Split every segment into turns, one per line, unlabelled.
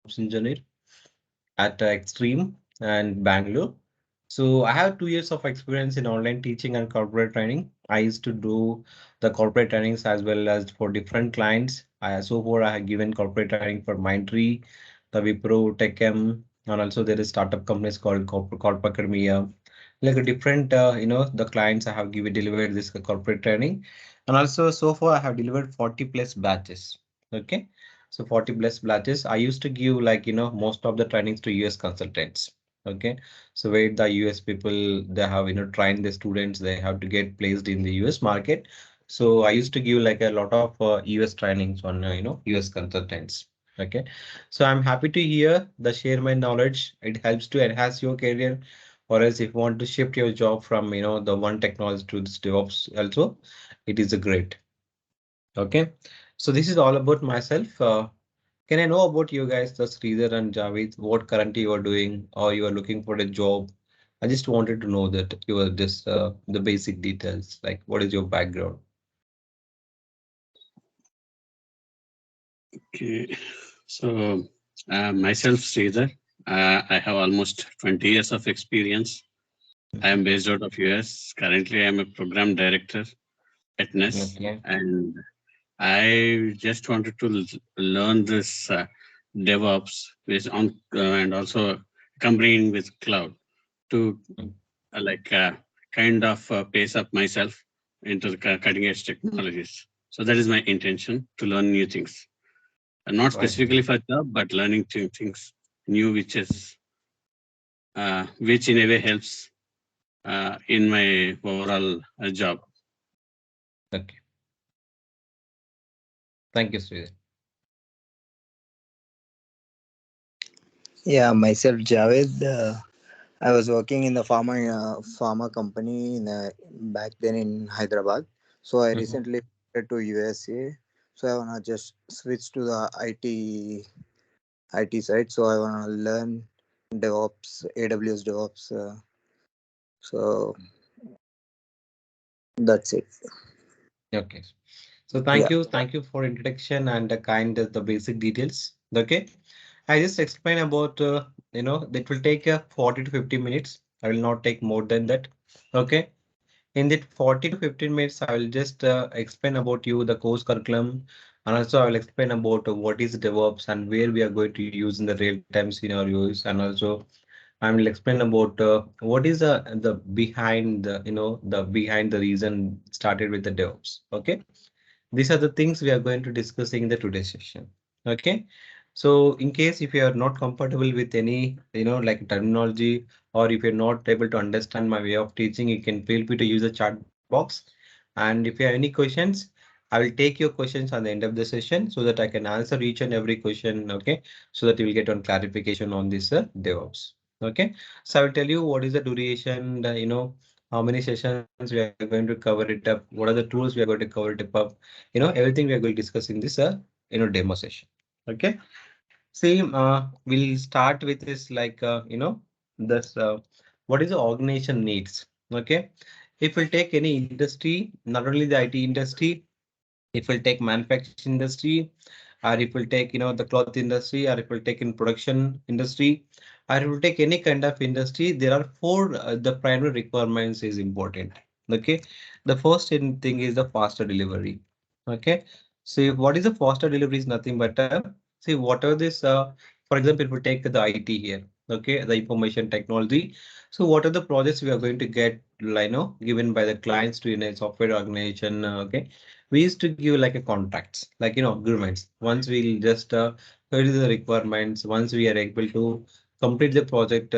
DevOps engineer at Extreme and Bangalore. So I have 2 years of experience in online teaching and corporate training. I used to do the corporate trainings as well as for different clients. So far I have given corporate training for Mindtree, the Wipro, Techem, and also there is startup companies called Corp Academia. Like a different, the clients I have given delivered this corporate training, and also so far I have delivered 40 plus batches. Okay, so 40 plus batches. I used to give like most of the trainings to US consultants. Okay, so where the US people they have trained the students, they have to get placed in the US market. So I used to give like a lot of US trainings on US consultants. Okay, so I'm happy to hear the share my knowledge. It helps to enhance your career, or else if you want to shift your job from the one technology to this DevOps also, it is a great. Okay, so this is all about myself. Can I know about you guys, the Sridhar and Javed, what currently you are doing or you are looking for a job? I just wanted to know that you are just the basic details, like what is your background?
Okay, so myself, Sridhar, I have almost 20 years of experience. I am based out of US. Currently, I am a program director at NES,
Okay.
and I just wanted to learn this DevOps based on and also combining with cloud to like kind of pace up myself into the cutting edge technologies. So that is my intention to learn new things. Not
Right.
specifically for job, but learning things new, which in a way helps in my overall job.
Okay. Thank you, Sridhar.
Yeah, myself Javed. I was working in the pharma company back then in Hyderabad. So I
Mhm.
recently moved to USA. So I wanna just switch to the IT side. So I wanna learn DevOps, AWS DevOps. So that's it.
Okay. So
Yeah.
thank you for introduction and the kind of the basic details. Okay. I just explain about that will take 40 to 50 minutes. I will not take more than that. Okay. In that 40 to 15 minutes, I will just explain about you the course curriculum, and also I will explain about what is DevOps and where we are going to use in the real-time scenarios, and also I will explain about what is the behind the reason started with the DevOps. Okay, these are the things we are going to discuss in the today's session. Okay, so in case if you are not comfortable with any like terminology, or if you're not able to understand my way of teaching, you can feel free to use the chat box. And if you have any questions, I will take your questions on the end of the session so that I can answer each and every question. Okay, so that you will get on clarification on this DevOps. Okay, so I will tell you what is the duration, how many sessions we are going to cover it up, what are the tools we are going to cover it up, everything we are going to discuss in this demo session. Okay, same we'll start with this like this what is the organization needs. Okay, if we'll take any industry, not only the IT industry, if we'll take manufacturing industry, or if we'll take the cloth industry, or if we'll take in production industry, or if we'll take any kind of industry, there are four the primary requirements is important. Okay, the first thing is the faster delivery. Okay, so what is the faster delivery is nothing but see whatever this for example, if we take the IT here, okay, the information technology. So what are the projects we are going to get, given by the clients to in a software organization? Okay, we used to give like a contracts, like agreements. Once we'll just heard the requirements, once we are able to complete the project,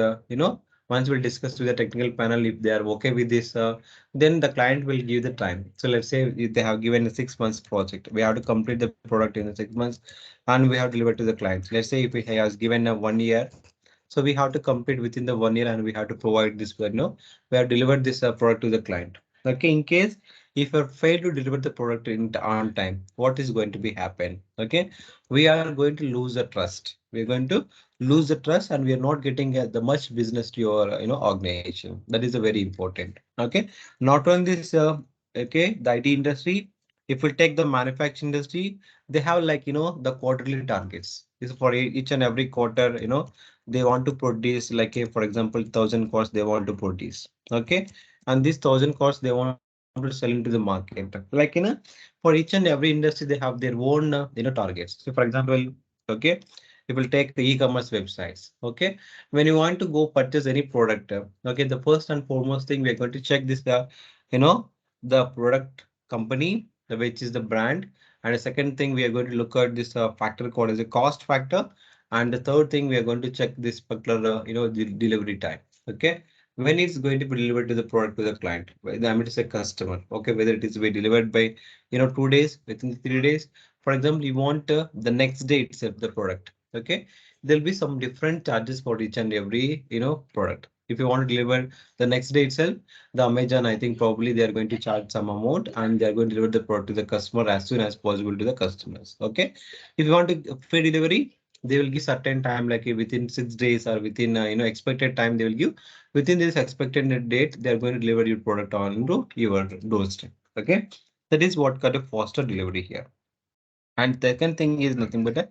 once we'll discuss with the technical panel if they are okay with this, then the client will give the time. So let's say if they have given a 6 months project, we have to complete the product in the 6 months, and we have delivered to the clients. Let's say if he has given a 1 year, so we have to complete within the 1 year, and we have to provide this, we have delivered this product to the client. Okay, in case if you fail to deliver the product on time, what is going to be happen? Okay, we are going to lose the trust. We're going to lose the trust, and we are not getting the much business to your organization. That is a very important. Okay, not only this, okay, the IT industry. If we take the manufacturing industry, they have like, the quarterly targets. This is for each and every quarter, they want to produce like a, for example, 1,000 cars they want to produce. Okay. And these 1,000 cars they want to sell into the market. Like, for each and every industry, they have their own, targets. So for example, okay, you will take the e-commerce websites. Okay. When you want to go purchase any product, okay, the first and foremost thing we're going to check this, you know, the product company, which is the brand. And the second thing we are going to look at this factor called as a cost factor. And the third thing we are going to check this particular, delivery time. Okay. When it's going to be delivered to the product to the client, I mean to say customer. Okay. Whether it is to be delivered by, 2 days, within 3 days. For example, you want the next day itself the product. Okay. There'll be some different charges for each and every, product. If you want to deliver the next day itself, the Amazon, I think probably they are going to charge some amount and they are going to deliver the product to the customer as soon as possible to the customers. Okay. If you want to free delivery, they will give certain time like within 6 days or within, expected time they will give within this expected date, they are going to deliver your product on to your doorstep. Okay. That is what kind of faster delivery here. And the second thing is nothing but a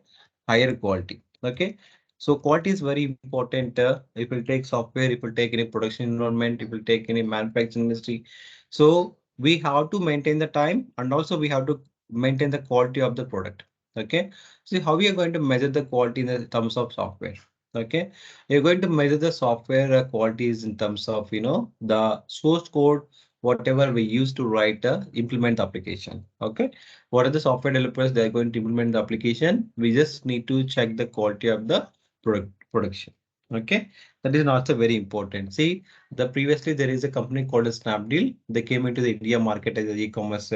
higher quality. Okay. So quality is very important. If you take software, if you take any production environment, if you take any manufacturing industry. So we have to maintain the time and also we have to maintain the quality of the product. Okay. So how we are going to measure the quality in the terms of software? Okay. You're going to measure the software qualities in terms of, the source code, whatever we use to write, implement the application. Okay. What are the software developers? They're going to implement the application. We just need to check the quality of the production. Okay, that is also very important. See, the previously there is a company called Snapdeal. They came into the India market as an e-commerce,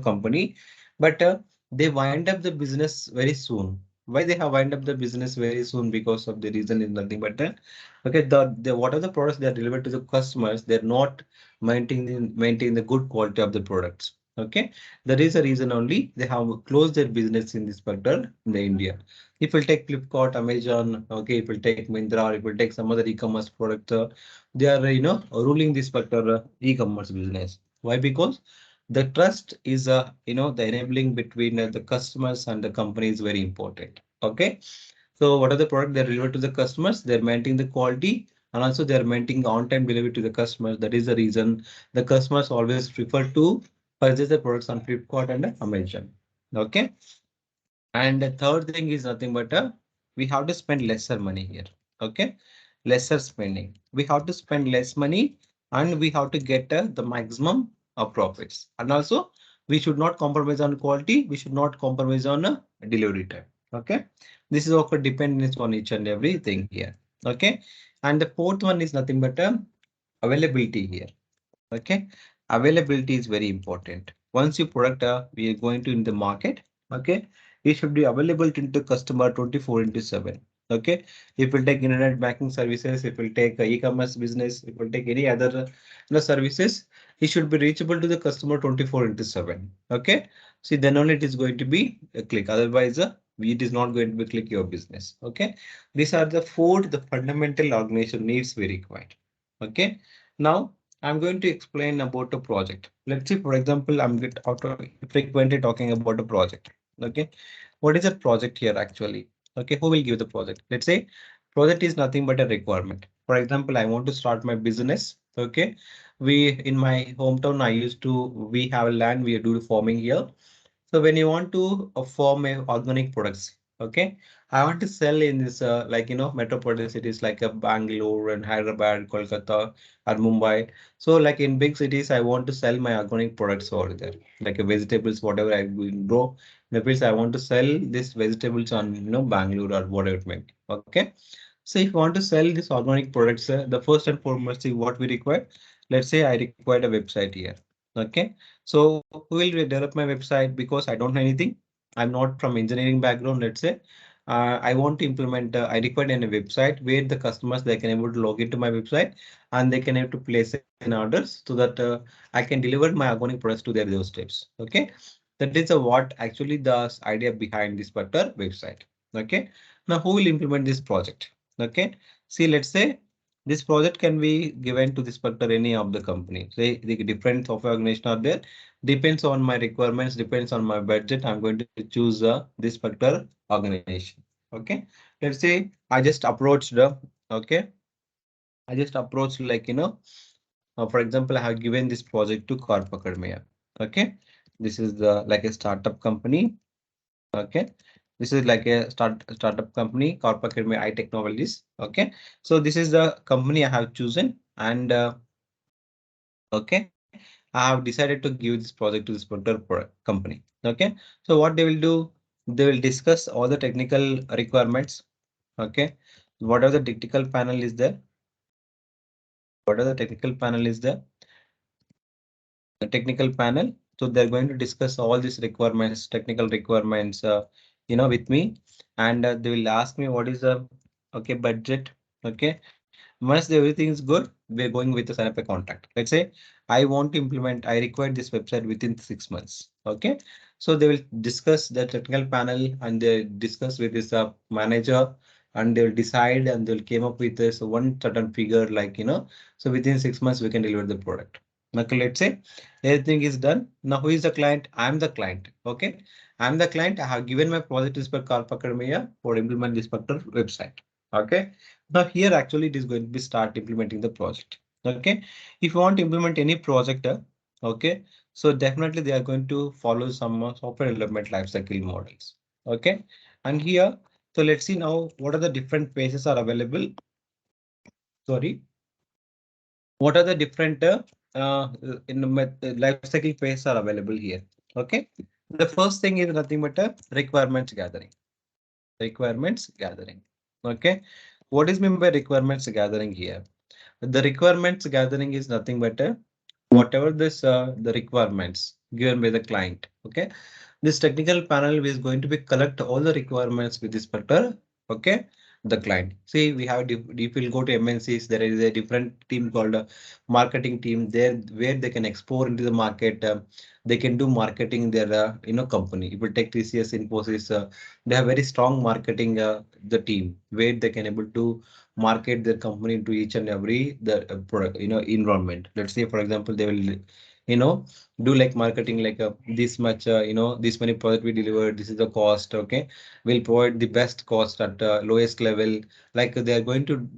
company, but they wind up the business very soon. Why they have wind up the business very soon? Because of the reason is nothing but okay, the what are the products they are delivered to the customers? They're not maintaining the good quality of the products. Okay, that is the reason only they have closed their business in this particular in the India. If we'll take Flipkart, Amazon, okay, if we'll take Mindra, or if we'll take some other e-commerce product, they are ruling this particular e-commerce business. Why? Because the trust is the enabling between the customers and the company is very important. Okay, so what are the product they deliver to the customers? They're maintaining the quality and also they're maintaining on-time delivery to the customers. That is the reason the customers always prefer to purchase the products on Flipkart and Amazon. Okay. And the third thing is nothing but we have to spend lesser money here. Okay. Lesser spending. We have to spend less money and we have to get the maximum of profits. And also we should not compromise on quality. We should not compromise on delivery time. Okay. This is also dependence on each and everything here. Okay. And the fourth one is nothing but availability here. Okay, availability is very important. Once your product we are going to in the market, okay, it should be available to the customer 24/7. Okay, if we take internet banking services, if we take e-commerce business, if we take any other services, it should be reachable to the customer 24/7. Okay, see then only it is going to be a click. Otherwise, it is not going to be click your business. Okay, these are the four the fundamental organization needs we required. Okay, now I'm going to explain about a project. Let's say, for example, I'm frequently talking about a project. Okay, what is a project here actually? Okay, who will give the project? Let's say project is nothing but a requirement. For example, I want to start my business. Okay, we in my hometown, we have a land, we do farming here. So when you want to form a organic products, okay, I want to sell in this metropolitan cities like a Bangalore and Hyderabad, Kolkata or Mumbai. So like in big cities, I want to sell my organic products over there, like vegetables, whatever I will grow. Maybe I want to sell these vegetables on Bangalore or whatever it may be. Okay. So if you want to sell these organic products, the first and foremost is what we require. Let's say I require a website here. Okay. So who will develop my website because I don't know anything. I'm not from engineering background. Let's say I want to implement. I require a website where the customers they can able to log into my website and they can able to place in orders so that I can deliver my organic products to their doorsteps. Okay, that is what actually the idea behind this particular website. Okay, now who will implement this project? Okay, see, let's say This project can be given to this particular any of the company. Say the different software organization are there. Depends on my requirements, depends on my budget. I'm going to choose this particular organization. Okay. Let's say I just approached the, okay. I just approached like, for example, I have given this project to Corp Academia. Okay. This is the like a startup company. Okay. This is like a startup company, Corp Academy I Technologies. Okay. So this is the company I have chosen, and okay, I have decided to give this project to this particular company. Okay. So what they will do, they will discuss all the technical requirements. Okay. Whatever the technical panel is there, whatever the technical panel is there, the technical panel. So they're going to discuss all these requirements, technical requirements, with me, and they will ask me what is the okay budget. Okay, once everything is good, we're going with the sign up a contract. Let's say I want to implement, I require this website within 6 months. Okay, so they will discuss the technical panel and they discuss with this manager, and they'll decide and they'll came up with this one certain figure like so within 6 months we can deliver the product. Okay, let's say everything is done. Now who is the client? I'm the client. Okay, I'm the client. I have given my project is for Carp Academia for implement this particular website. Okay, now here actually it is going to be start implementing the project. Okay, if you want to implement any project, okay, so definitely they are going to follow some software development lifecycle models. Okay, and here, so let's see now what are the different phases are available. Sorry, what are the different in the life cycle phase are available here. Okay, the first thing is nothing but a requirements gathering. Requirements gathering. Okay, what is meant by requirements gathering here? The requirements gathering is nothing but whatever this the requirements given by the client. Okay, this technical panel is going to be collect all the requirements with this particular, okay, the client. See, we have if we'll go to MNCs, there is a different team called a marketing team there where they can explore into the market. They can do marketing their company. If we take TCS, Infosys, they have very strong marketing the team where they can able to market their company to each and every the product environment. Let's say for example they will you know do like marketing like this much this many product we delivered, this is the cost. Okay, we'll provide the best cost at lowest level, like they are going to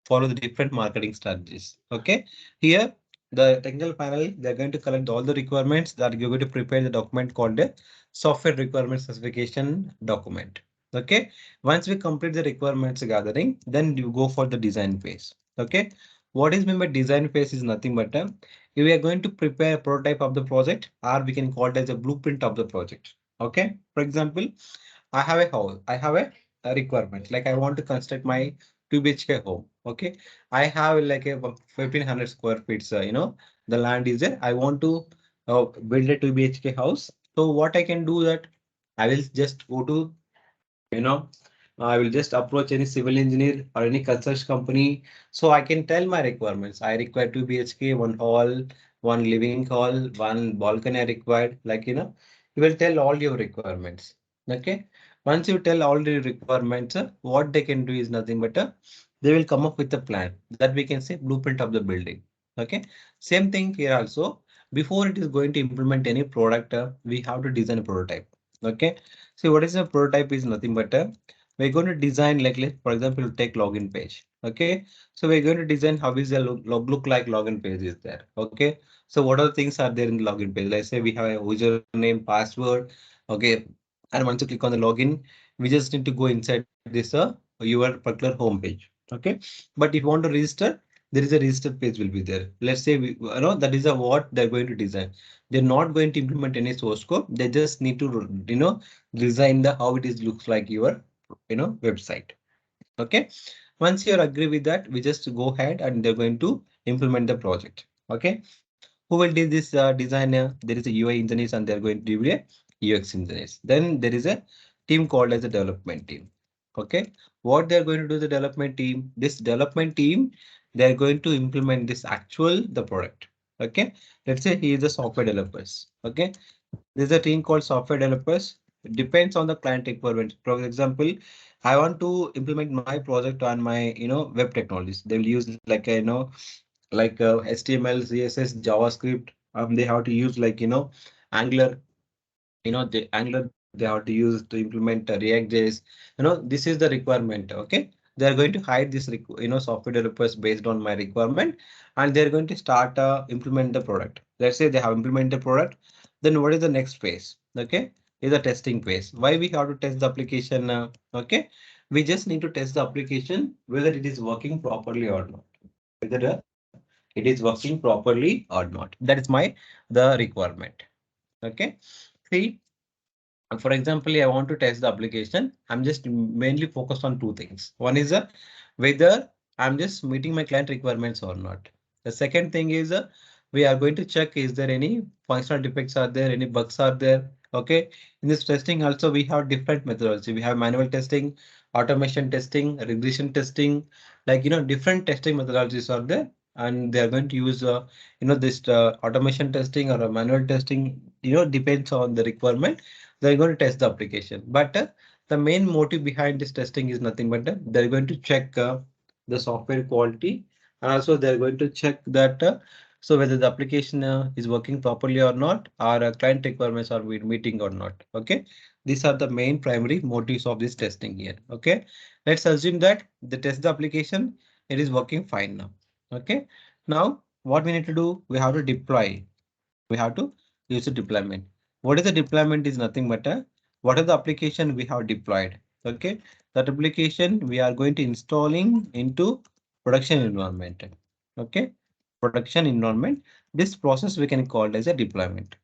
follow the different marketing strategies. Okay, here the technical panel, they're going to collect all the requirements that you're going to prepare the document called a software requirement specification document. Okay, once we complete the requirements gathering, then you go for the design phase. Okay, what is meant by design phase is nothing but we are going to prepare a prototype of the project, or we can call it as a blueprint of the project. Okay, for example, I have a house, I have a requirement like I want to construct my 2 BHK home. Okay, I have like a 1500 square feet. The land is there. I want to build a 2 BHK house. So what I can do that I will just go to you know I will just approach any civil engineer or any construction company. So I can tell my requirements. I require 2 BHK, one hall, one living hall, one balcony I required. Like, you will tell all your requirements. Okay. Once you tell all the requirements, what they can do is nothing but they will come up with a plan that we can say blueprint of the building. Okay. Same thing here also. Before it is going to implement any product, we have to design a prototype. Okay. See, what is a prototype is nothing but we're going to design like, for example, you take login page. Okay, so we're going to design how is the look like login page is there. Okay, so what are the things are there in the login page? Let's say we have a username, password. Okay, and once you click on the login, we just need to go inside this your particular home page. Okay, but if you want to register, there is a register page will be there. Let's say that is a what they're going to design. They're not going to implement any source code. They just need to design the how it is looks like your website. Okay, once you agree with that, we just go ahead and they're going to implement the project. Okay, who will do this designer? There is a UI engineers and they're going to do a UX engineers. Then there is a team called as a development team. Okay, what they're going to do the development team? This development team, they're going to implement this actual the product. Okay, let's say he is a software developers. Okay, there's a team called software developers. depends on the client requirements. For example, I want to implement my project on my, web technologies. They will use like, like HTML, CSS, JavaScript. They have to use like, Angular, the Angular they have to use to implement React.js. This is the requirement. Okay. They are going to hide this, software developers based on my requirement, and they're going to start implement the product. Let's say they have implemented the product. Then what is the next phase? Okay. Is the testing phase. Why we have to test the application? Okay. We just need to test the application whether it is working properly or not. Whether it is working properly or not. That is the requirement. Okay. See, for example, I want to test the application. I'm just mainly focused on two things. One is whether I'm just meeting my client requirements or not. The second thing is we are going to check is there any functional defects are there, any bugs are there. Okay. In this testing also we have different methodology. We have manual testing, automation testing, regression testing, like different testing methodologies are there. And they are going to use this automation testing or a manual testing, depends on the requirement. They're going to test the application. But the main motive behind this testing is nothing but they're going to check the software quality, and also they're going to check that so whether the application is working properly or not, or client requirements are we meeting or not. Okay, these are the main primary motives of this testing here. Okay, let's assume that the test the application, it is working fine now. Okay, now what we need to do, we have to deploy. We have to use a deployment. What is the deployment is nothing but what are the application we have deployed. Okay, that application we are going to installing into production environment. Okay, production environment. This process we can call it as a deployment.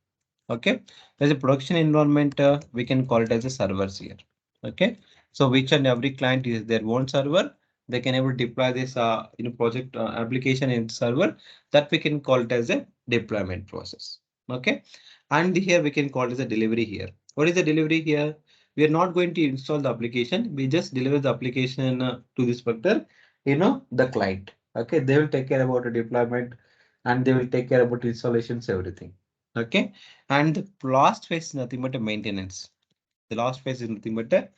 Okay, as a production environment, we can call it as a servers here. Okay, so each and every client is their own server. They can able to deploy this project application in server, that we can call it as a deployment process. Okay, and here we can call it as a delivery here. What is the delivery here? We are not going to install the application. We just deliver the application to this particular, the client. Okay, they will take care about the deployment, and they will take care about installations, everything. Okay, and the last phase is nothing but a maintenance. The last phase is nothing but a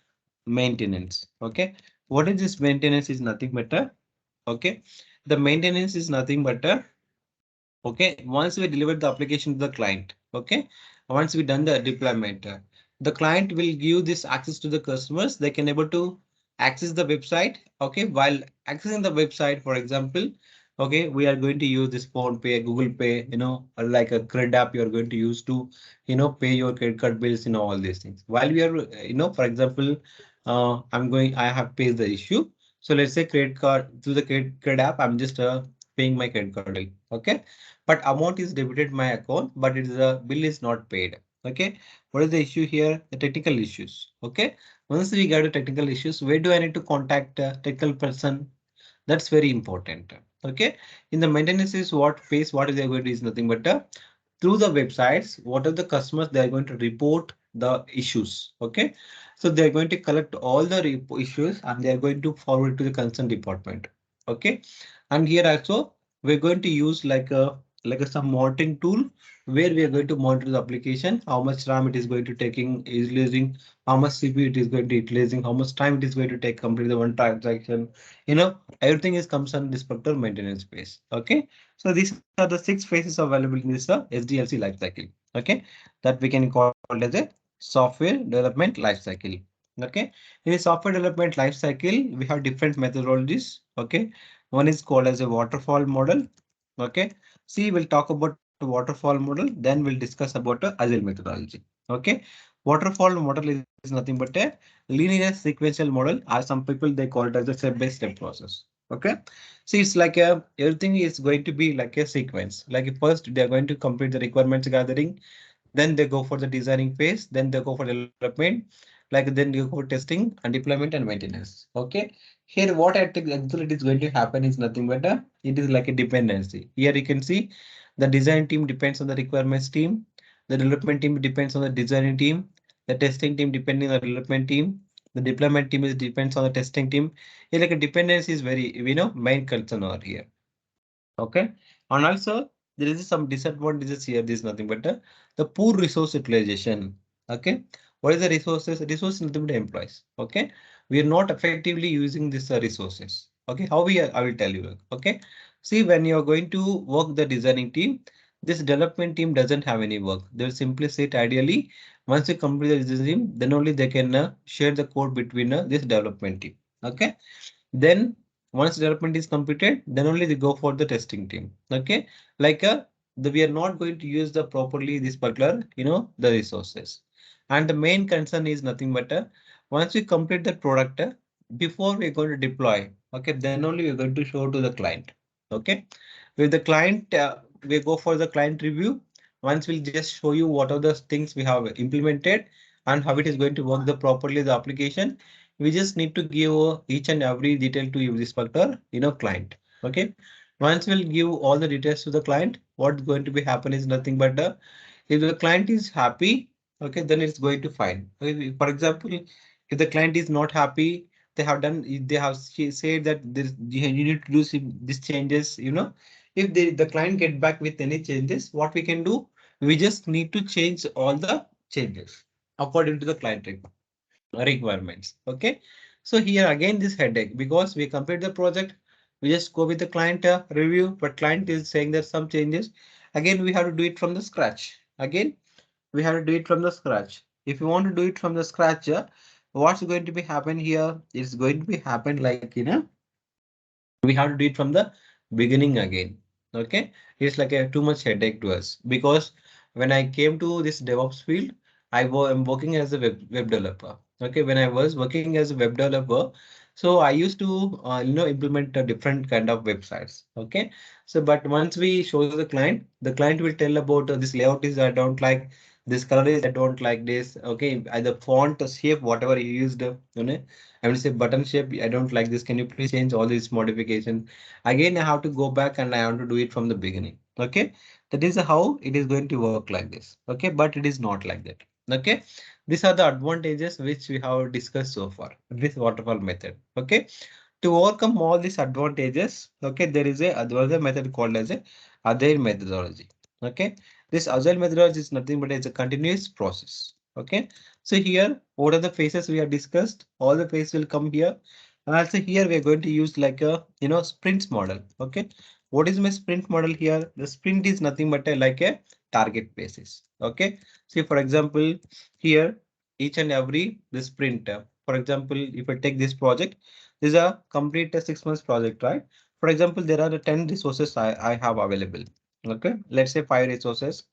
maintenance. Okay, what is this maintenance is nothing but a, okay, the maintenance is nothing but a, okay, once we deliver the application to the client. Okay, once we done the deployment, the client will give this access to the customers. They can able to access the website. Okay, while accessing the website, for example, okay, we are going to use this phone pay, Google Pay, or like a credit app you are going to use to, pay your credit card bills, all these things. While we are, for example, I have paid the issue. So let's say credit card through the credit app, I'm just paying my credit card bill. Okay, but amount is debited my account, but it is a bill is not paid. Okay, what is the issue here? The technical issues. Okay, once we get the technical issues, where do I need to contact a technical person? That's very important. Okay, in the maintenance is what phase, what is they going to is nothing but through the websites, what are the customers they are going to report the issues. Okay, so they are going to collect all the issues and they are going to forward to the concerned department. Okay, and here also we're going to use like a some monitoring tool where we are going to monitor the application, how much RAM it is going to taking is using, how much CPU it is going to utilizing, how much time it is going to take complete the one transaction. Everything is comes on this particular maintenance phase. Okay, so these are the 6 phases available in this SDLC lifecycle. Okay, that we can call it as a software development lifecycle. Okay, in the software development lifecycle, we have different methodologies. Okay, one is called as a waterfall model. Okay, see, we'll talk about waterfall model, then we'll discuss about agile methodology. Okay, waterfall model is nothing but a linear sequential model, or some people they call it as a step-by-step process. Okay, see, it's like everything is going to be like a sequence. Like first, they are going to complete the requirements gathering, then they go for the designing phase, then they go for development, like then you go for testing and deployment and maintenance. Okay, here what actually it is going to happen is nothing but it is like a dependency. Here you can see the design team depends on the requirements team, the development team depends on the designing team, the testing team depending on the development team, the deployment team is depends on the testing team. Here like a dependency is very main concern over here. Okay, and also there is some disadvantages here. This is nothing but the poor resource utilization. Okay, What is the resources? Resource nothing but employees. Okay, we are not effectively using these resources. Okay, how we are, I will tell you. Okay, see when you are going to work the designing team, this development team doesn't have any work. They'll simply sit ideally. Once you complete the design team, then only they can share the code between this development team. Okay, then once development is completed, then only they go for the testing team. Okay, like we are not going to use the properly this particular, the resources. And the main concern is nothing but once we complete the product, before we're going to deploy, okay, then only we're going to show to the client. Okay, with the client, we go for the client review. Once we'll just show you what are the things we have implemented and how it is going to work the properly the application. We just need to give each and every detail to you this particular, client. Okay, once we'll give all the details to the client, what's going to be happen is nothing but if the client is happy, okay, then it's going to fine. Okay, for example, if the client is not happy, they have done, they have said that this you need to do these changes. If the client get back with any changes, what we can do, we just need to change all the changes according to the client requirements. Okay, so here again this headache because we complete the project, we just go with the client review, but client is saying that some changes. Again, we have to do it from the scratch. Again, we have to do it from the scratch. If you want to do it from the scratch, what's going to be happen here? It's going to be happen like we have to do it from the beginning again. Okay, it's like a too much headache to us because when I came to this DevOps field, am working as a web developer. Okay, when I was working as a web developer, so I used to implement a different kind of websites. Okay, so but once we show the client will tell about this layout is I don't like, this color is I don't like this. Okay, either font shape whatever you used, I will say button shape, I don't like this. Can you please change all these modification? Again, I have to go back and I have to do it from the beginning. Okay, that is how it is going to work like this. Okay, but it is not like that. Okay, these are the advantages which we have discussed so far with waterfall method. Okay, to overcome all these advantages, okay, there is a other method called as a agile methodology. Okay, this agile methodology is nothing but it's a continuous process. Okay, so here, what are the phases we have discussed? All the phases will come here. And also here we are going to use like a sprints model. Okay, what is my sprint model here? The sprint is nothing but like a target basis. Okay, see for example here each and every the sprint. For example, if I take this project, this is a complete 6 months project, right? For example, there are the 10 resources I have available. Okay, let's say 5 resources.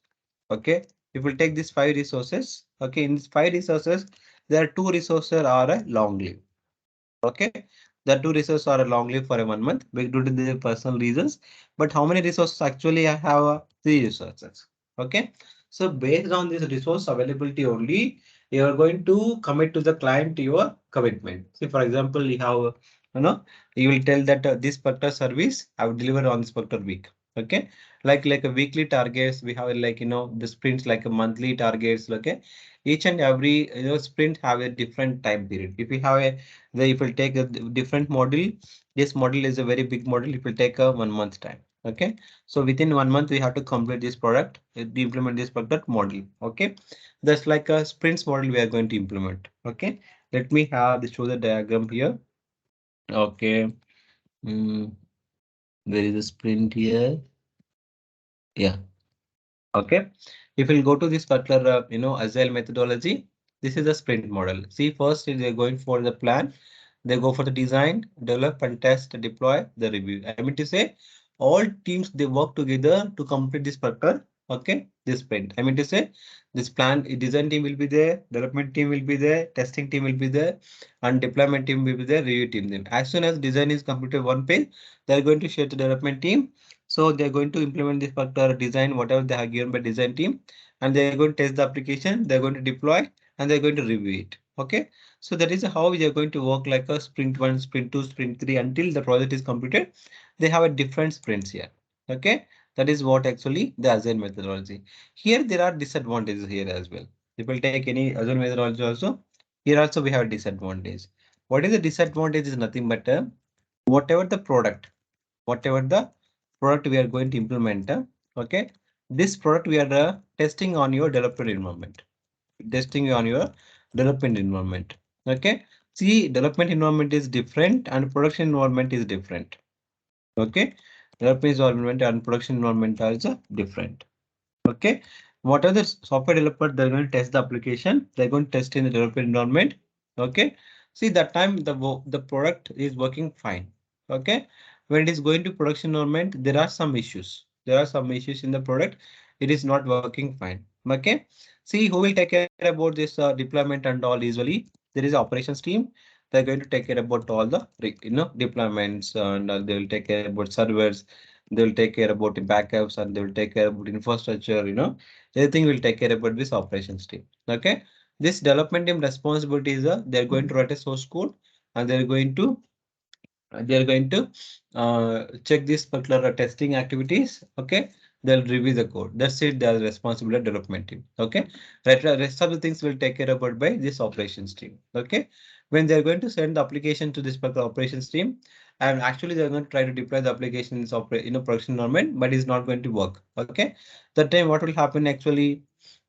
Okay, if we take these 5 resources, okay, in these 5 resources, there are 2 resources are a long live. Okay, the 2 resources are a long live for a 1 month due to their personal reasons. But how many resources actually I have? 3 resources. Okay, so based on this resource availability only, you are going to commit to the client your commitment. See, for example, you have, you will tell that this particular service I will deliver on this particular week. Okay, like a weekly targets, we have like the sprints like a monthly targets. Okay, each and every sprint have a different time period. If we have a if we take a different model, this model is a very big model. It will take a 1 month time. Okay, so within 1 month we have to complete this product, implement this product model. Okay, that's like a sprints model we are going to implement. Okay, let me have the show the diagram here. Okay, there is a sprint here. Yeah. Okay, if we'll go to this particular, agile methodology, this is a sprint model. See, first they're going for the plan, they go for the design, develop and test, deploy, the review. I mean to say, all teams they work together to complete this particular, okay, this sprint. I mean to say, this plan, design team will be there, development team will be there, testing team will be there, and deployment team will be there, review team. Then, as soon as design is completed one page, they're going to share the development team, so they're going to implement this particular design, whatever they have given by design team, and they're going to test the application, they're going to deploy, and they're going to review it. Okay, so that is how we are going to work like a sprint 1, sprint 2, sprint 3 until the project is completed. They have a different sprints here. Okay, that is what actually the agile methodology. Here there are disadvantages here as well. If we take any agile methodology also, here also we have a disadvantage. What is the disadvantage is nothing but whatever the product, whatever the product we are going to implement. Okay, this product we are testing on your developer environment, testing on your development environment. Okay. See, development environment is different and production environment is different. Okay. Development environment and production environment are also different. Okay. What are the software developer? They're going to test the application. They're going to test in the development environment. Okay. See, that time the product is working fine. Okay. When it is going to production environment, there are some issues. There are some issues in the product. It is not working fine. Okay. See, who will take care about this deployment and all usually? There is operations team. They're going to take care about all the deployments and they will take care about servers. They'll take care about the backups and they'll take care about infrastructure, everything will take care about this operations team. Okay. This development team responsibility is they're going to write a source code and they're going to check this particular testing activities. Okay. They'll review the code. That's it. They're responsible development team. Okay. Rest of the things will take care about by this operations team. Okay. When they're going to send the application to this particular operations team, and actually they're going to try to deploy the application in a production environment, but it's not going to work. Okay. That time what will happen actually?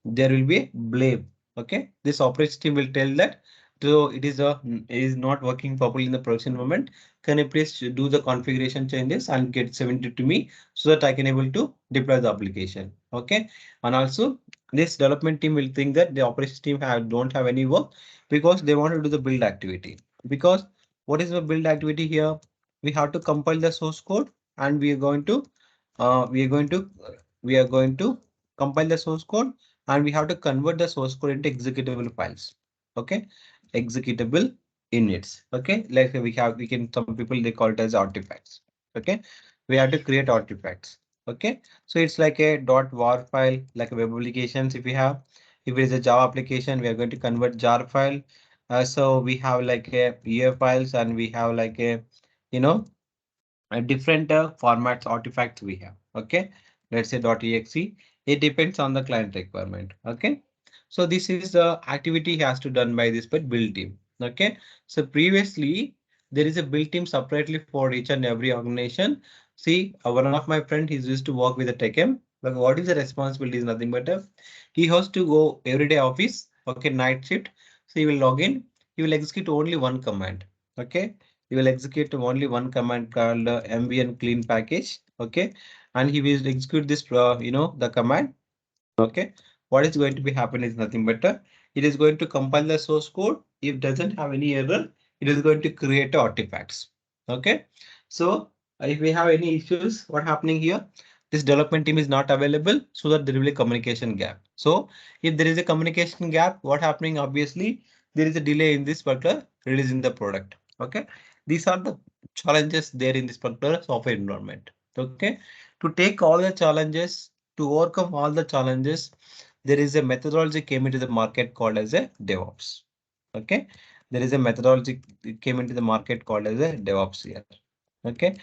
There will be a blame. Okay. This operations team will tell that so it is not working properly in the production environment. Can you please do the configuration changes and get 70 to me so that I can able to deploy the application. Okay. And also this development team will think that the operations team don't have any work because they want to do the build activity. Because what is the build activity here? We have to compile the source code and uh, we are going to we are going to compile the source code and we have to convert the source code into executable files. Okay. Executable units. Okay. Like some people they call it as artifacts. Okay. We have to create artifacts. Okay. So it's like a .war file, like a web applications. If it is a Java application, we are going to convert jar file. So we have like a EF files and we have like you know, different formats artifacts we have. Okay. Let's say .exe. It depends on the client requirement. Okay. So this is the activity has to done by this build team. Okay. So previously there is a build team separately for each and every organization. See, one of my friend he's used to work with a TechM. But what is the responsibility is nothing but he has to go everyday office. Okay, night shift. So he will log in. He will execute only one command. Okay, he will execute only one command called mbn clean package. Okay, and he will execute this the command. Okay, what is going to be happen is nothing but it is going to compile the source code. If doesn't have any error, it is going to create artifacts. Okay, so if we have any issues, what happening here? This development team is not available, so that there will be a communication gap. So if there is a communication gap, what happening? Obviously, there is a delay in this particular releasing the product. Okay, these are the challenges there in this particular software environment. Okay, to take all the challenges, to overcome all the challenges, there is a methodology came into the market called as a DevOps. Okay, there is a methodology came into the market called as a DevOps here. Okay,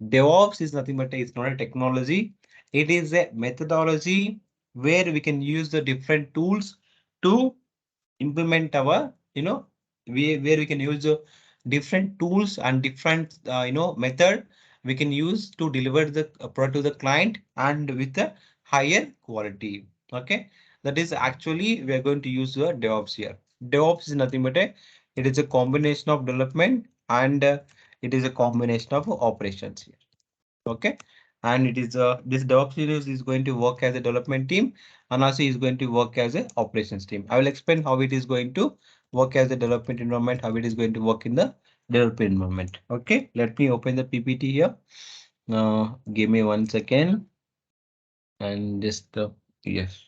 DevOps is nothing but it's not a technology. It is a methodology where we can use the different tools to implement our, where we can use different tools and different, method we can use to deliver the product to the client and with a higher quality. Okay, that is actually we are going to use the DevOps here. DevOps is nothing but it is a combination of development and it is a combination of operations here. Okay, and it is this DevOps is going to work as a development team and also is going to work as a operations team. I will explain how it is going to work as a development environment, how it is going to work in the development environment. Okay, let me open the PPT here. Give me 1 second and just yes.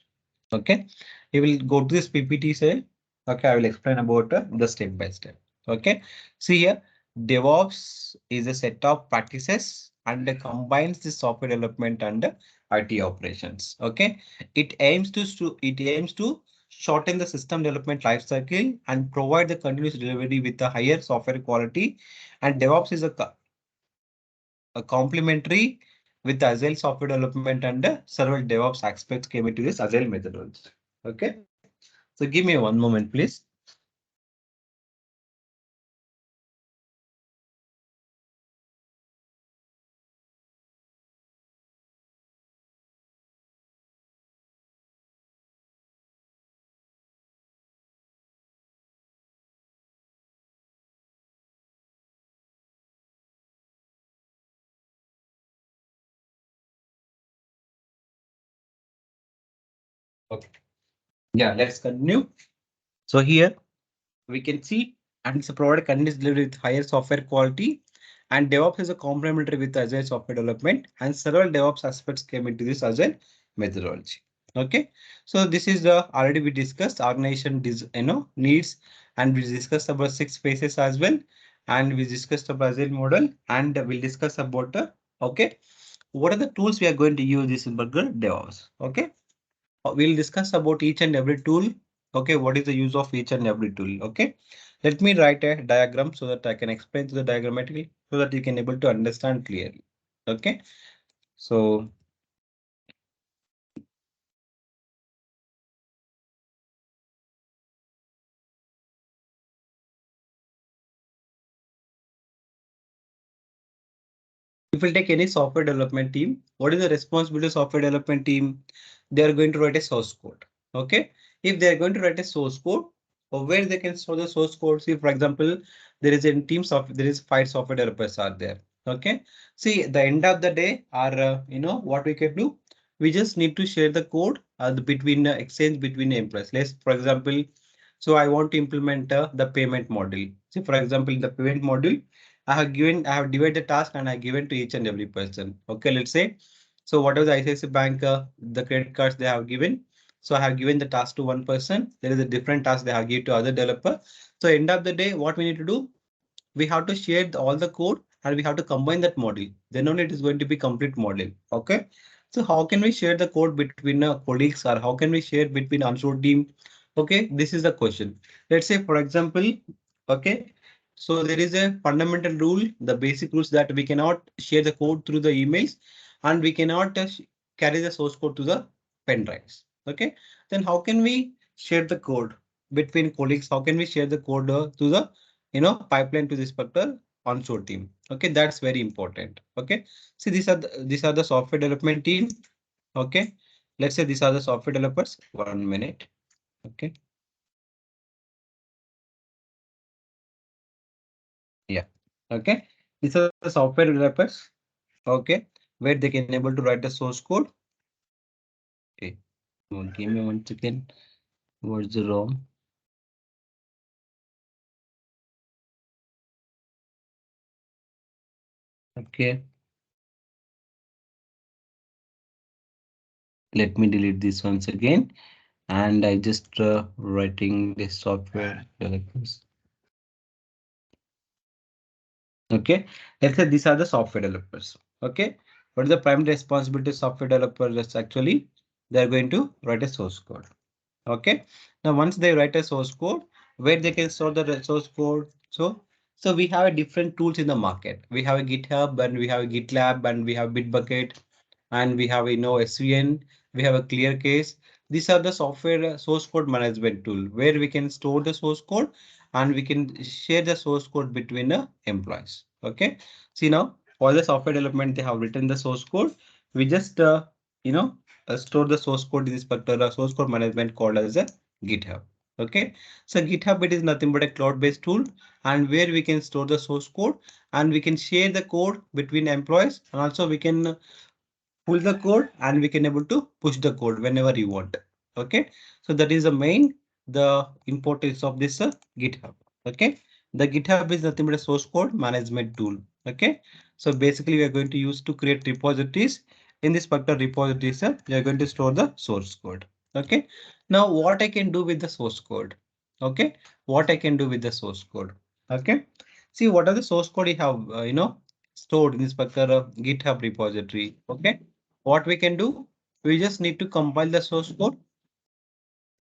Okay, we will go to this PPT say. Okay, I will explain about the step by step. Okay, see here, DevOps is a set of practices and combines the software development and IT operations. Okay, it aims to shorten the system development lifecycle and provide the continuous delivery with a higher software quality. And DevOps is a complementary with Agile software development and several DevOps aspects came into this Agile methodology. Okay, so give me 1 moment, please. Okay. Yeah, let's continue. So here we can see, and it's a product continuous delivery with higher software quality, and DevOps is a complementary with Agile software development, and several DevOps aspects came into this Agile methodology. Okay, so this is the already we discussed organization needs, and we discussed about 6 phases as well, and we discussed about Agile model, and we'll discuss about okay, what are the tools we are going to use this in particular DevOps. Okay, we'll discuss about each and every tool. Okay, what is the use of each and every tool? Okay, let me write a diagram so that I can explain to the diagrammatically so that you can able to understand clearly. Okay, so if we take any software development team, what is the responsibility of software development team? They are going to write a source code. Okay, if they are going to write a source code, or where they can store the source code. See, for example, there is a team of there is 5 software developers are there. Okay, see, the end of the day are what we can do. We just need to share the code between exchange between employees. Let's, for example, so I want to implement the payment model. See, for example, in the payment module, I have divided the task and I given to each and every person. Okay, let's say, so whatever the ICICI bank, the credit cards they have given. So I have given the task to one person. There is a different task they have given to other developer. So end of the day, what we need to do, we have to share all the code and we have to combine that model. Then only it is going to be complete model. Okay. So how can we share the code between colleagues, or how can we share between onshore team? Okay, this is the question. Let's say, for example, okay, so there is a fundamental rule, the basic rules that we cannot share the code through the emails, and we cannot carry the source code to the pen drives. Okay, then how can we share the code between colleagues? How can we share the code to the pipeline to this particular onshore team? Okay, that's very important. Okay, see, these are the software development team. Okay, let's say these are the software developers. 1 minute. Okay, yeah. Okay, these are the software developers. Okay, where they can able to write the source code. Okay, give me 1 second. What's the ROM? Okay, let me delete this once again. And I just writing the software developers. Okay, let's say these are the software developers. Okay, what is the primary responsibility of software developers? Is actually they're going to write a source code. Okay, now once they write a source code, where they can store the source code. So we have a different tools in the market. We have a GitHub, and we have a GitLab, and we have Bitbucket, and we have SVN. We have a clear case. These are the software source code management tool where we can store the source code and we can share the source code between the employees. Okay, see, now for the software development they have written the source code. We just you know store the source code in this particular source code management called as a GitHub. Okay, so GitHub, it is nothing but a cloud-based tool, and where we can store the source code and we can share the code between employees, and also we can pull the code and we can able to push the code whenever you want. Okay, so that is the main the importance of this GitHub. Okay, the GitHub is nothing but a source code management tool. Okay, so basically we are going to use to create repositories. In this particular repositories, we are going to store the source code. Okay, now what I can do with the source code? Okay, what I can do with the source code? Okay, see, what are the source code you have stored in this particular GitHub repository. Okay, what we can do, we just need to compile the source code.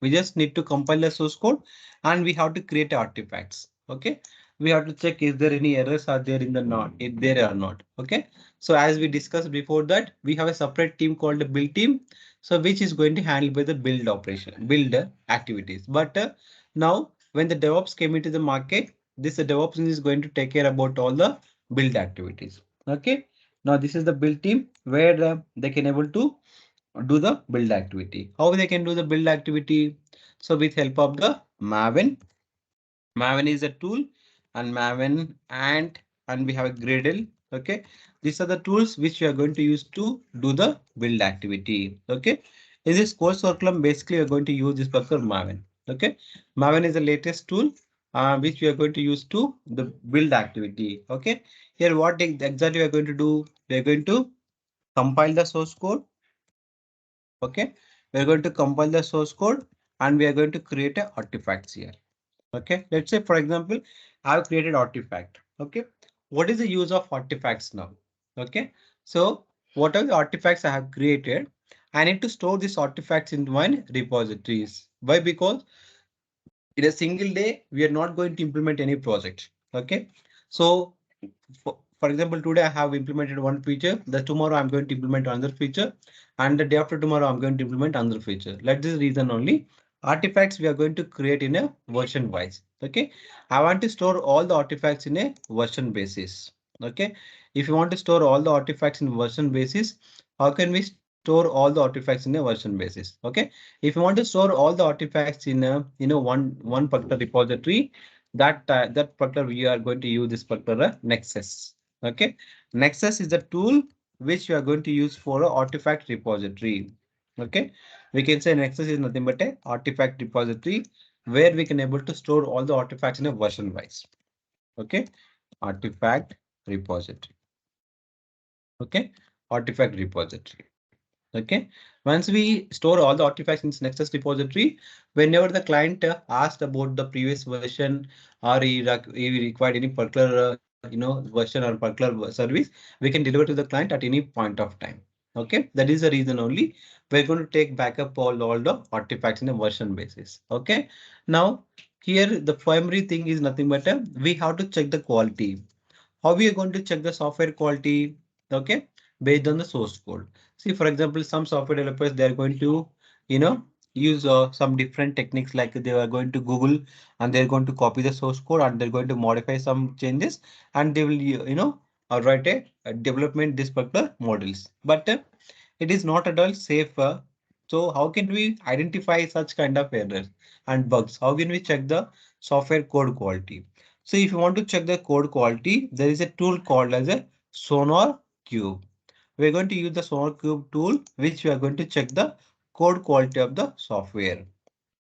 We just need to compile the source code and we have to create artifacts. Okay, we have to check is there any errors are there in the not, if there are not. Okay, so as we discussed before that, we have a separate team called the build team, so which is going to handle by the build operation, build activities. But now when the DevOps came into the market, this DevOps is going to take care about all the build activities. Okay, now this is the build team where they can able to do the build activity. How they can do the build activity? So with help of the Maven. Maven is a tool, and Maven and we have a Gradle. Okay, these are the tools which we are going to use to do the build activity. Okay, In this course curriculum, basically we're going to use this particular Maven. Okay, Maven is the latest tool which we are going to use to the build activity. Okay, here what exactly we are going to do? We are going to compile the source code. Okay, we are going to compile the source code and we are going to create a artifacts here. Okay, let's say for example, I've created artifact. Okay, what is the use of artifacts now? Okay, so what are the artifacts I have created? I need to store these artifacts in one repositories. Why? Because in a single day, we are not going to implement any project. Okay, so for example, today I have implemented one feature. The tomorrow I'm going to implement another feature, and the day after tomorrow I'm going to implement another feature. Let this reason only. Artifacts we are going to create in a version wise. Okay, I want to store all the artifacts in a version basis. Okay, if you want to store all the artifacts in version basis, how can we store all the artifacts in a version basis? Okay, if you want to store all the artifacts in a one particular repository, that particular we are going to use this particular Nexus. Okay, Nexus is the tool which we are going to use for a artifact repository. Okay, we can say Nexus is nothing but a artifact repository where we can able to store all the artifacts in a version wise. Okay, artifact repository. Okay, artifact repository. Okay, once we store all the artifacts in this Nexus repository, whenever the client asked about the previous version or he required any particular version or particular service, we can deliver to the client at any point of time. Okay, that is the reason only we're going to take backup all the artifacts in a version basis. Okay, now here the primary thing is nothing but we have to check the quality. How we are going to check the software quality? Okay, based on the source code. See, for example, some software developers, they are going to, use some different techniques, like they are going to Google and they're going to copy the source code and they're going to modify some changes and they will, write a development this particular models. But it is not at all safe. So how can we identify such kind of errors and bugs? How can we check the software code quality? So if you want to check the code quality, there is a tool called as a SonarQube. We're going to use the SonarQube tool, which we are going to check the code quality of the software.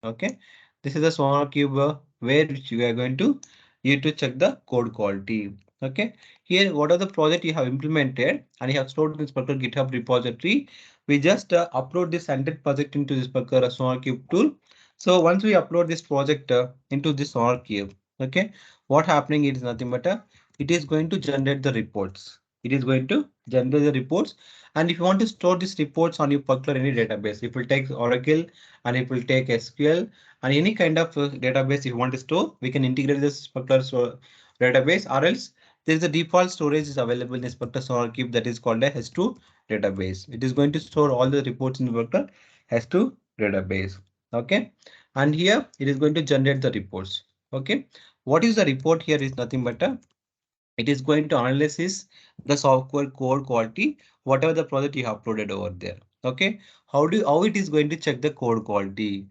Okay, this is the SonarQube where which we are going to use to check the code quality. Okay, here what are the project you have implemented and you have stored in this particular GitHub repository. We just upload this 100 project into this particular SonarQube tool. So once we upload this project into this SonarQube, okay, what happening is nothing but it is going to generate the reports. It is going to generate the reports, and if you want to store these reports on your particular any database, it will take Oracle and it will take SQL and any kind of database if you want to store, we can integrate this particular database, or else there is a default storage is available in this particular SonarQube that is called a S2 database. It is going to store all the reports in the particular S2 database. Okay, and here it is going to generate the reports. Okay, what is the report here is nothing but it is going to analyze the software code quality, whatever the project you have uploaded over there. Okay, how it is going to check the code quality?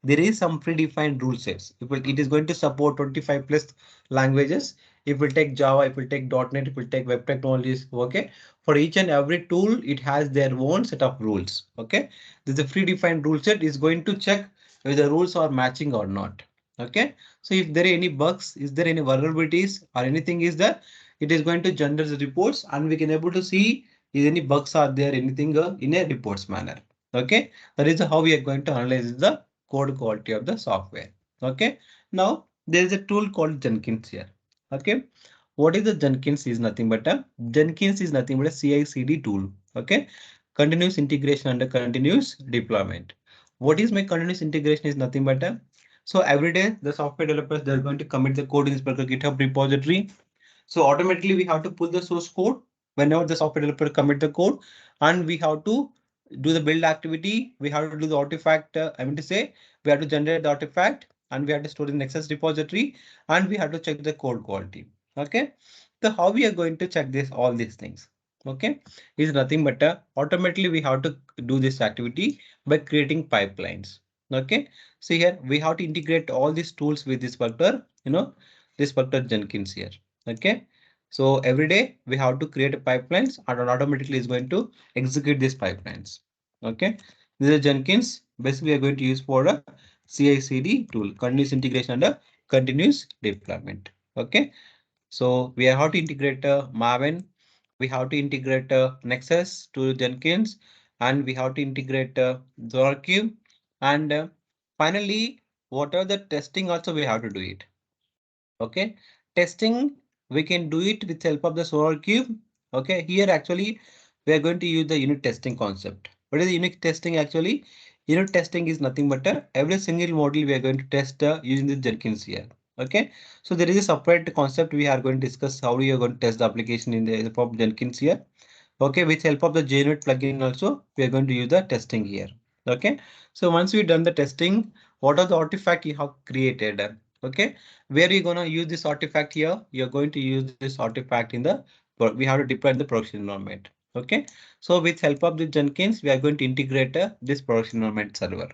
There is some predefined rule sets. It is going to support 25 plus languages. It will take Java, it will take .NET, it will take web technologies. Okay, for each and every tool, it has their own set of rules. Okay, this is a predefined rule set is going to check whether the rules are matching or not. Okay, so if there are any bugs, is there any vulnerabilities or anything is there, it is going to generate the reports and we can able to see is any bugs are there, anything in a reports manner. Okay, that is how we are going to analyze the code quality of the software. Okay, now there is a tool called Jenkins here. Okay, what is the Jenkins is nothing but a Jenkins is nothing but a CI/CD tool. Okay, continuous integration and a continuous deployment. What is my continuous integration is nothing but a so every day the software developers they're going to commit the code in this particular GitHub repository. So automatically we have to pull the source code whenever the software developer commit the code, and we have to do the build activity. We have to do the artifact. I mean to say we have to generate the artifact and we have to store in Nexus repository and we have to check the code quality. Okay. So how we are going to check this all these things? Okay, is nothing but automatically we have to do this activity by creating pipelines. Okay, so here we have to integrate all these tools with this particular, this particular Jenkins here. Okay, so every day we have to create a pipelines and it automatically is going to execute these pipelines. Okay, This is Jenkins. Basically, we are going to use for a CI/CD tool, continuous integration and a continuous deployment. Okay. So we have to integrate Maven. We have to integrate Nexus to Jenkins, and we have to integrate SonarQube. And finally, what are the testing also we have to do it. Okay, testing we can do it with help of the SonarQube. Okay, here actually we are going to use the unit testing concept. What is the unit testing actually? Unit testing is nothing but every single module we are going to test using the Jenkins here. Okay, so there is a separate concept we are going to discuss how you are going to test the application in the help of Jenkins here. Okay, with help of the JUnit plugin also, we are going to use the testing here. Okay, so once we've done the testing, what are the artifact you have created? Okay, where are you gonna use this artifact here? You're going to use this artifact in the, we have to deploy in the production environment. Okay, so with help of the Jenkins, we are going to integrate this production environment server.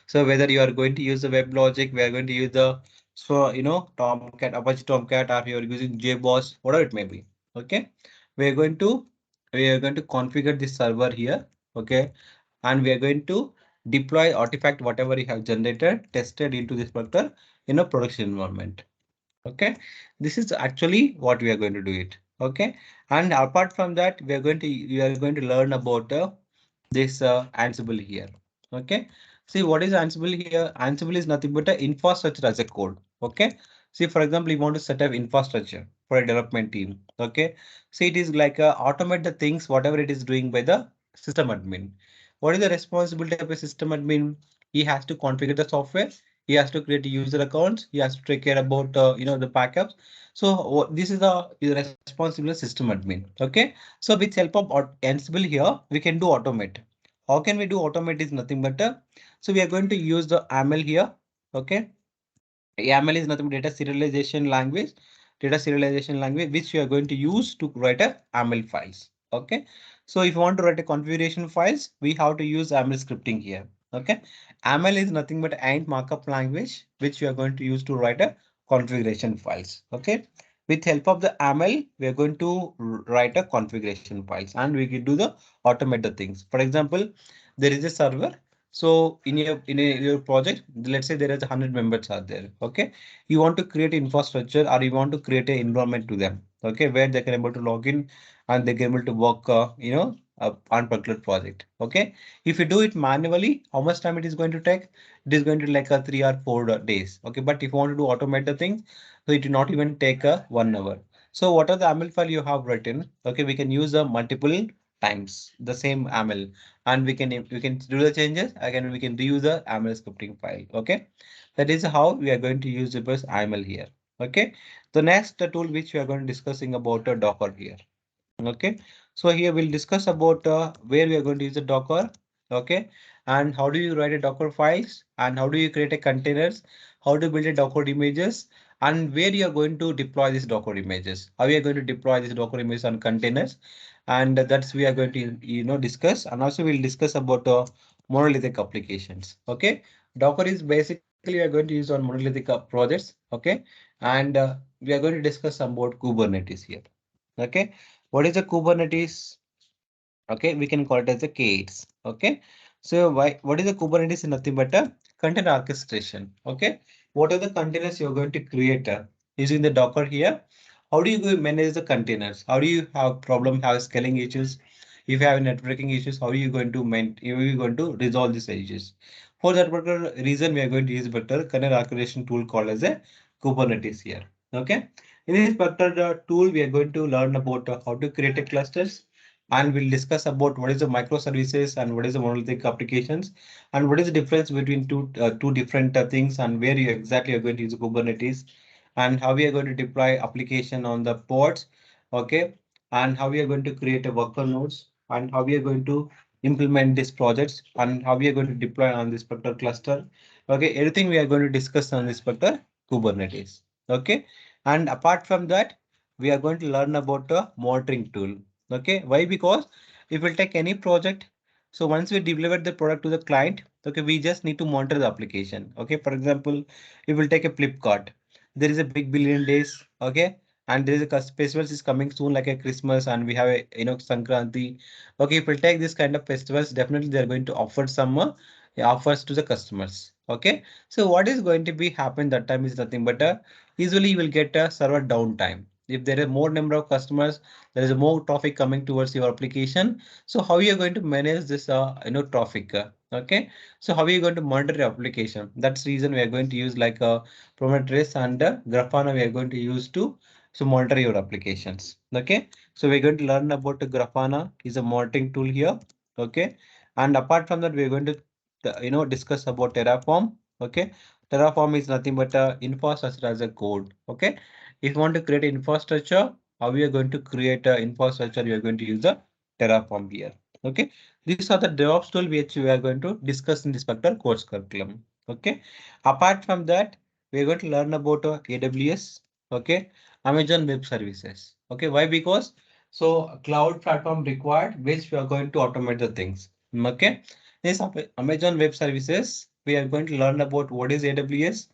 So whether you are going to use the web logic, we are going to use the, so Tomcat, Apache Tomcat, or you are using JBoss, whatever it may be. Okay, we are going to configure this server here. Okay, and we are going to deploy artifact whatever you have generated, tested into this particular production environment. Okay, this is actually what we are going to do it. Okay, and apart from that, we are going to learn about this Ansible here. Okay, see what is Ansible here? Ansible is nothing but a infrastructure as a code. Okay, see for example, you want to set up infrastructure for a development team. Okay, see it is like automate the things whatever it is doing by the system admin. What is the responsibility of a system admin? He has to configure the software. He has to create user accounts. He has to take care about the backups. So this is the responsible system admin. Okay, so with help of Ansible here, we can do automate. How can we do automate is nothing but so we are going to use the YAML here. Okay, YAML is nothing but data serialization language, which you are going to use to write a YAML files. Okay, so if you want to write a configuration files, we have to use YAML scripting here. Okay, YAML is nothing but ant markup language, which you are going to use to write a configuration files. Okay, with help of the YAML, we are going to write a configuration files, and we can do the automate the things. For example, there is a server. So your project, let's say there is 100 members are there. Okay, you want to create infrastructure or you want to create an environment to them. Okay, where they can able to log in and they can able to work on particular project. Okay, if you do it manually, how much time it is going to take? It is going to like a 3 or 4 days. Okay, but if you want to do automate the things, so it will not even take a 1 hour. So what are the YAML file you have written? Okay, we can use a multiple times the same YAML, and we can do the changes again. We can reuse the YAML scripting file. Okay, that is how we are going to use the bus YAML here. Okay, the next tool which we are going to discussing about Docker here. Okay, so here we'll discuss about where we are going to use the Docker. Okay, and how do you write a Docker files, and how do you create a containers, how to build a Docker images, and where you are going to deploy these Docker images, how you are going to deploy these Docker images on containers, and that's we are going to discuss. And also we'll discuss about monolithic applications. Okay, Docker is basically we are going to use on monolithic projects. Okay, and we are going to discuss about Kubernetes here. Okay, what is a Kubernetes? Okay, we can call it as a K8s. Okay, so what is a Kubernetes? Nothing but a container orchestration. Okay, what are the containers you're going to create using the Docker here? How do you manage the containers? How do you have have scaling issues? If you have networking issues, how are you going to resolve these issues? For that particular reason, we are going to use better container orchestration tool called as a Kubernetes here. Okay, in this particular tool, we are going to learn about how to create a clusters, and we'll discuss about what is the microservices and what is the monolithic applications, and what is the difference between two different things, and where you exactly are going to use Kubernetes, and how we are going to deploy application on the pods. Okay, and how we are going to create a worker nodes, and how we are going to implement these projects, and how we are going to deploy on this particular cluster. Okay, everything we are going to discuss on this particular Kubernetes. Okay, and apart from that, we are going to learn about a monitoring tool. Okay, why? Because if we'll take any project, so once we deliver the product to the client, okay, we just need to monitor the application. Okay, for example, if we'll take a Flipkart, there is a big billion days. Okay, and there is a festivals is coming soon like a Christmas, and we have a Sankranti. Okay, if we take this kind of festivals, definitely they are going to offer some offers to the customers. Okay, so what is going to be happen that time is nothing but usually you will get a server downtime. If there are more number of customers, there is more traffic coming towards your application. So how you are going to manage this traffic? Okay, so how are you going to monitor your application? That's the reason we are going to use like a Prometheus and Grafana we are going to use to monitor your applications. Okay, so we're going to learn about the Grafana is a monitoring tool here. Okay, and apart from that, we're going to discuss about Terraform. Okay, Terraform is nothing but infrastructure as a code. Okay, if you want to create infrastructure, how we are going to create infrastructure, we are going to use the Terraform here. Okay, these are the DevOps tool which we are going to discuss in this particular course curriculum. Okay, apart from that, we are going to learn about AWS. Okay, Amazon Web Services. Okay, why? Because so cloud platform required, which we are going to automate the things. Okay, this Amazon Web Services, we are going to learn about what is AWS.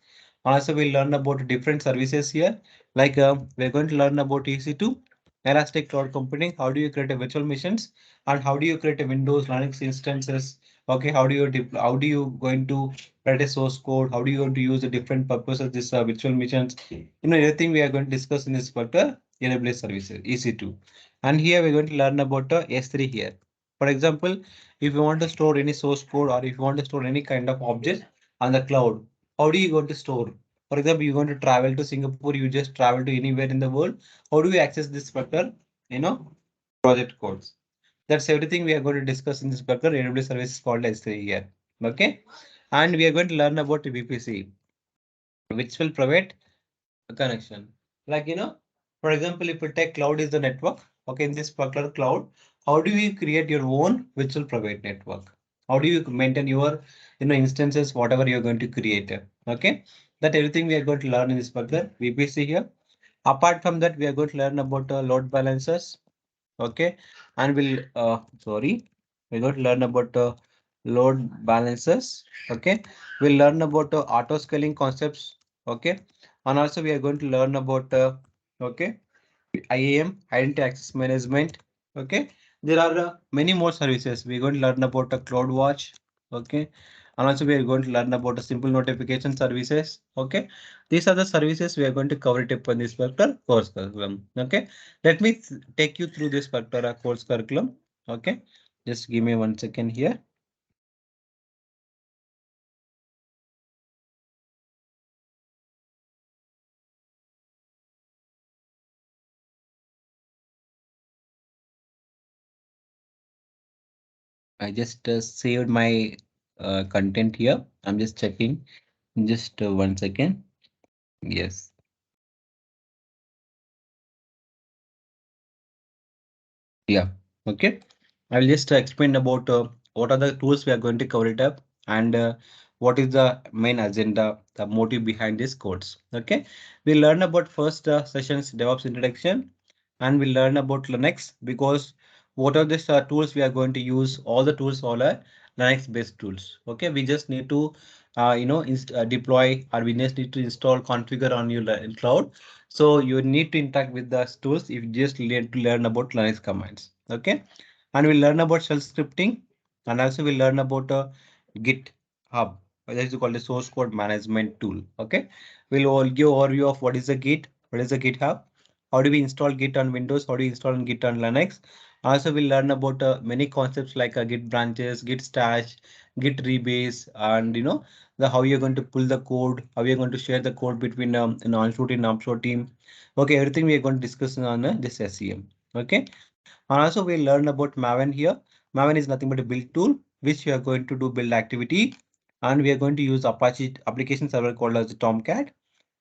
Also, we'll learn about different services here. Like we're going to learn about EC2, Elastic Cloud Computing. How do you create a virtual machines, and how do you create a Windows Linux instances? Okay, how do you deploy? How do you going to write a source code? How do you going to use the different purposes this virtual machines? Everything we are going to discuss in this chapter, AWS services, EC2. And here we're going to learn about S3 here. For example, if you want to store any source code or if you want to store any kind of object on the cloud, how do you going to store? For example, you're going to travel to Singapore, you just travel to anywhere in the world. How do you access this particular, project codes? That's everything we are going to discuss in this particular AWS service called S3 here. Okay. And we are going to learn about VPC, which will provide a connection. Like, for example, if you take cloud is the network, okay, in this particular cloud, how do you create your own virtual private network? How do you maintain your, instances, whatever you're going to create? Okay, that everything we are going to learn in this particular VPC here. Apart from that, we are going to learn about load balancers. Okay, and we're going to learn about load balancers. Okay, we'll learn about auto scaling concepts. Okay, and also we are going to learn about okay, IAM, identity access management. Okay, there are many more services. We're going to learn about a CloudWatch. Okay, and also we are going to learn about a simple notification services. Okay, these are the services we are going to cover it up in this particular course curriculum. Okay, let me take you through this particular course curriculum. Okay, just give me 1 second here. I just saved my content here. I'm just checking. Just 1 second. Yes. Yeah. Okay. I will just explain about what are the tools we are going to cover it up, and what is the main agenda, the motive behind these codes. Okay. We learn about first sessions DevOps introduction, and we learn about Linux because what are these tools we are going to use? All the tools all are Linux based tools. Okay. We just need to deploy, or we just need to install configure on your cloud. So you need to interact with the tools if you just need to learn about Linux commands. Okay, and we'll learn about shell scripting, and also we'll learn about GitHub. That is called a source code management tool. Okay, we'll all give overview of what is the Git, what is the GitHub, how do we install Git on Windows, how do we install Git on Linux. Also, we'll learn about many concepts like Git branches, Git stash, Git rebase, and the how you're going to pull the code, how you're going to share the code between an onshore team and offshore team. Okay, everything we are going to discuss on this SEM. Okay, and also we'll learn about Maven here. Maven is nothing but a build tool, which we are going to do build activity, and we are going to use Apache application server called as Tomcat.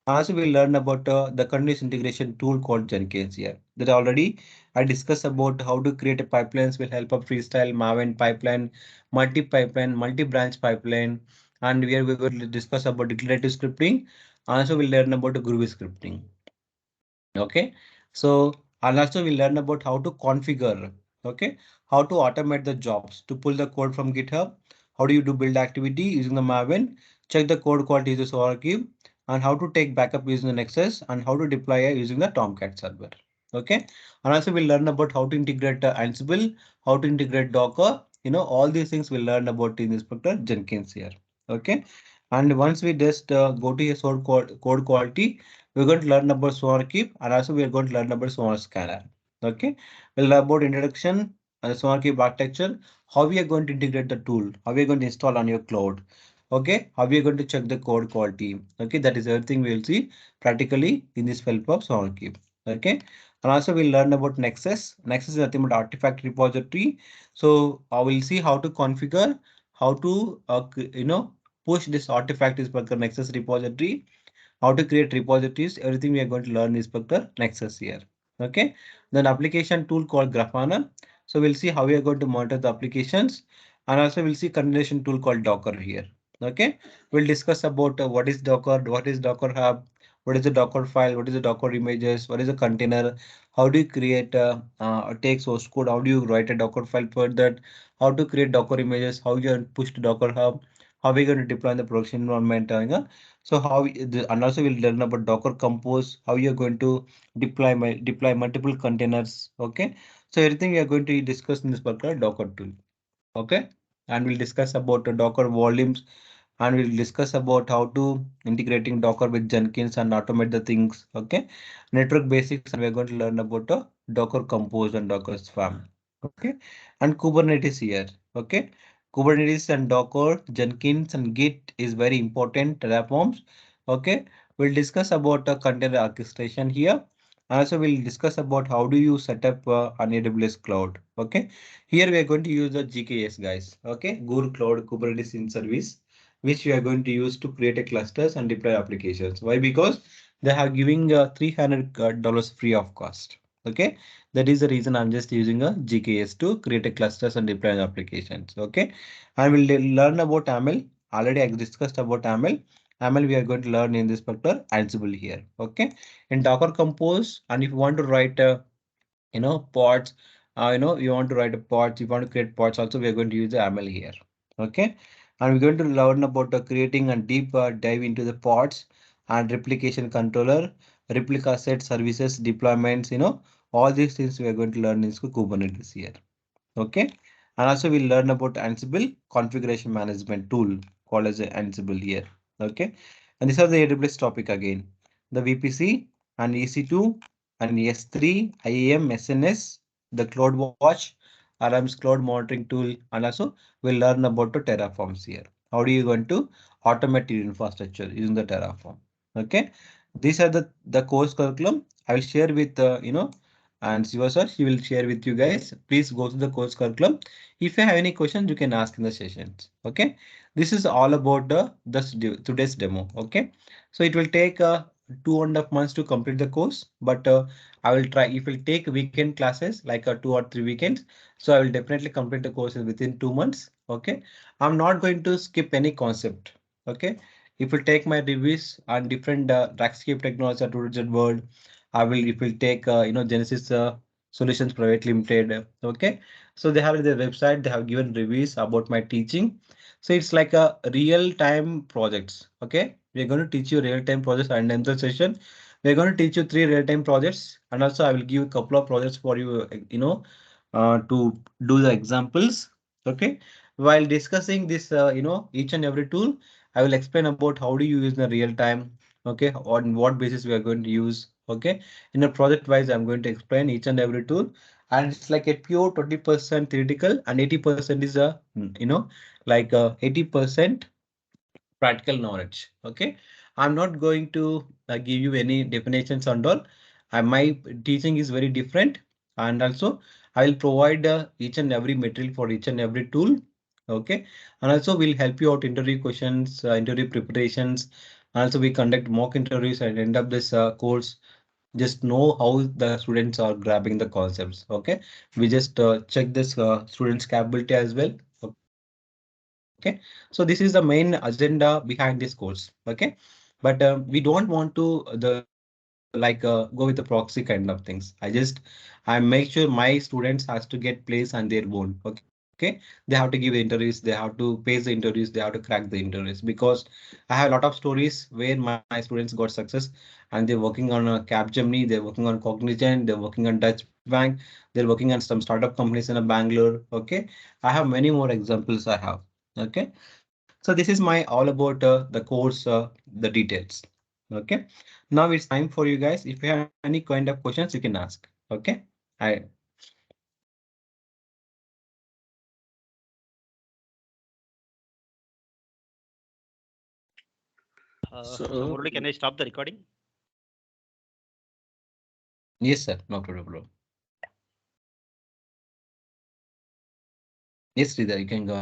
Also, we'll learn about the continuous integration tool called Jenkins here. That already I discussed about how to create a pipelines will help up freestyle Maven pipeline, multi-pipeline, multi-branch pipeline, and we are going to discuss about declarative scripting. Also, we'll learn about the Groovy scripting. Okay, so and also we learn about how to configure. Okay, how to automate the jobs to pull the code from GitHub. How do you do build activity using the Maven? Check the code quality using SonarQube. and how to take backup using the Nexus, and how to deploy using the Tomcat server. Okay, and also we'll learn about how to integrate Ansible, how to integrate Docker. All these things we'll learn about in this particular Jenkins here. Okay, and once we just go to your code quality, we're going to learn about SonarQube, and also we're going to learn about Sonar Scanner. Okay, we'll learn about introduction and the SonarQube architecture, how we are going to integrate the tool, how we are going to install on your cloud. Okay, how we are going to check the code quality. Okay, that is everything we will see practically in this help of SonarQube. Okay, and also we'll learn about Nexus. Nexus is nothing but artifact repository. So I will see how to configure, how to push this artifact is the Nexus repository, how to create repositories, everything we are going to learn is the Nexus here. Okay, then application tool called Grafana. So we'll see how we are going to monitor the applications, and also we'll see continuation tool called Docker here. Okay, we'll discuss about what is Docker, what is Docker Hub, what is the Docker file, what is the Docker images, what is a container, how do you create take source code, how do you write a Docker file for that, how to create Docker images, how you push to Docker Hub, how we are going to deploy in the production environment. So and also we'll learn about Docker Compose, how you're going to deploy multiple containers. Okay, so everything we are going to discuss in this particular Docker tool. Okay, and we'll discuss about the Docker volumes, and we'll discuss about how to integrating Docker with Jenkins and automate the things. Okay, network basics, and we're going to learn about Docker Compose and Docker Swarm. Okay, and Kubernetes here. Okay, Kubernetes and Docker, Jenkins and Git is very important platforms. Okay, we'll discuss about container orchestration here. Also, we'll discuss about how do you set up an AWS cloud. Okay, here we are going to use the GKS guys. Okay, Google Cloud Kubernetes in service, which we are going to use to create a clusters and deploy applications. Why? Because they are giving $300 free of cost. Okay, that is the reason I'm just using a GKS to create a clusters and deploy applications. Okay, I will learn about AML. Already I discussed about AML. AML we are going to learn in this particular Ansible here. Okay, in Docker Compose, and if you want to write a pods, you want to write a pods, you want to create pods also, we are going to use the ML here. Okay, and we're going to learn about creating a deep dive into the pods and replication controller, replica set services, deployments, all these things we are going to learn in Kubernetes here. Okay, and also we'll learn about Ansible configuration management tool called as Ansible here. Okay, and these are the AWS topic again, the VPC and EC2 and S3, IAM, SNS, the CloudWatch, Alarms cloud monitoring tool, and also we'll learn about the Terraforms here. How do you going to automate your infrastructure using the Terraform? Okay, these are the course curriculum. I will share with and Siva sir, he will share with you guys. Please go to the course curriculum. If you have any questions, you can ask in the sessions. Okay, this is all about today's demo. Okay, so it will take 2.5 months to complete the course, but I will try. If it will take weekend classes like 2 or 3 weekends, so I will definitely complete the courses within 2 months. Okay, I'm not going to skip any concept. Okay, if you take my reviews on different Rackscape technology or Tourism World, I will if will take Genesis Solutions Private Limited. Okay, so they have their website. They have given reviews about my teaching. So it's like a real time projects. Okay, we're going to teach you real time projects, and in the session we're going to teach you 3 real time projects, and also I will give a couple of projects for you. To do the examples. Okay, while discussing this, each and every tool, I will explain about how do you use the real time. Okay, on what basis we are going to use. Okay, in a project wise, I'm going to explain each and every tool, and it's like a pure 20% theoretical and 80% is a like 80% practical knowledge. Okay, I'm not going to give you any definitions and all. My teaching is very different, and also I will provide each and every material for each and every tool. Okay, and also we'll help you out interview questions, interview preparations. Also, we conduct mock interviews at the end of this course. Just know how the students are grabbing the concepts. Okay, we just check this students capability as well. Okay, so this is the main agenda behind this course. Okay, but we don't want to go with the proxy kind of things. I make sure my students has to get place on their own. Okay, Okay, they have to give interviews, they have to pace the interviews, they have to crack the interviews, because I have a lot of stories where my students got success and they're working on a Capgemini, they're working on Cognizant, they're working on Dutch Bank, they're working on some startup companies in a Bangalore. Okay, I have many more examples I have. Okay, so this is my all about the course, the details. Okay, now it's time for you guys. If you have any kind of questions, you can ask. Okay, I
So
Murali, can I stop the recording?
yes sir, no problem, bro. Yes, Sridhar, you can go